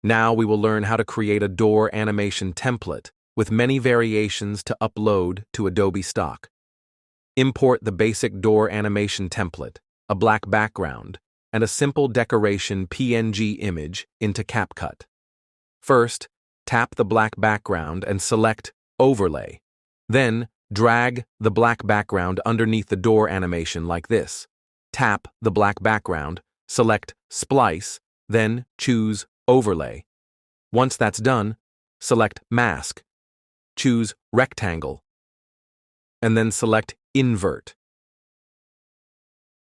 Now we will learn how to create a door animation template with many variations to upload to Adobe Stock. Import the basic door animation template, a black background, and a simple decoration PNG image into CapCut. First, tap the black background and select Overlay. Then, drag the black background underneath the door animation like this. Tap the black background, select Splice, then choose Overlay. Once that's done, select Mask. Choose Rectangle, and then select Invert.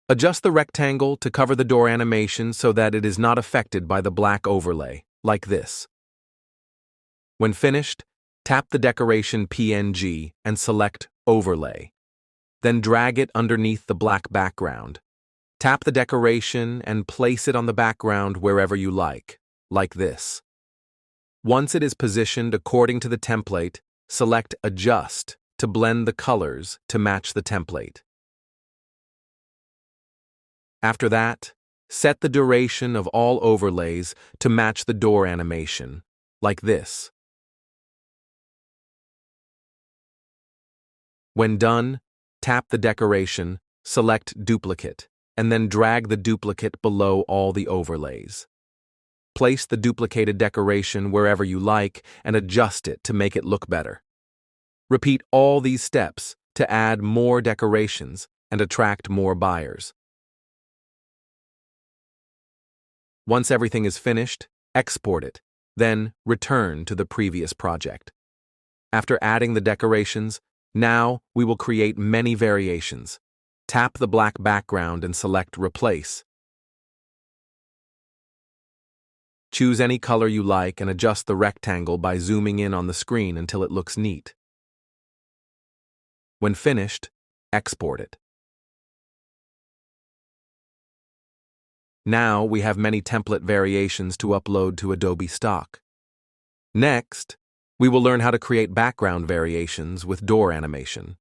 Adjust the rectangle to cover the door animation so that it is not affected by the black overlay, like this. When finished, tap the decoration PNG and select Overlay. Then drag it underneath the black background. Tap the decoration and place it on the background wherever you like this. Once it is positioned according to the template, select Adjust to blend the colors to match the template. After that, set the duration of all overlays to match the door animation, like this. When done, tap the decoration, select Duplicate, and then drag the duplicate below all the overlays. Place the duplicated decoration wherever you like and adjust it to make it look better. Repeat all these steps to add more decorations and attract more buyers. Once everything is finished, export it, then return to the previous project. After adding the decorations, now we will create many variations. Tap the black background and select Replace. Choose any color you like and adjust the rectangle by zooming in on the screen until it looks neat. When finished, export it. Now we have many template variations to upload to Adobe Stock. Next, we will learn how to create background variations with door animation.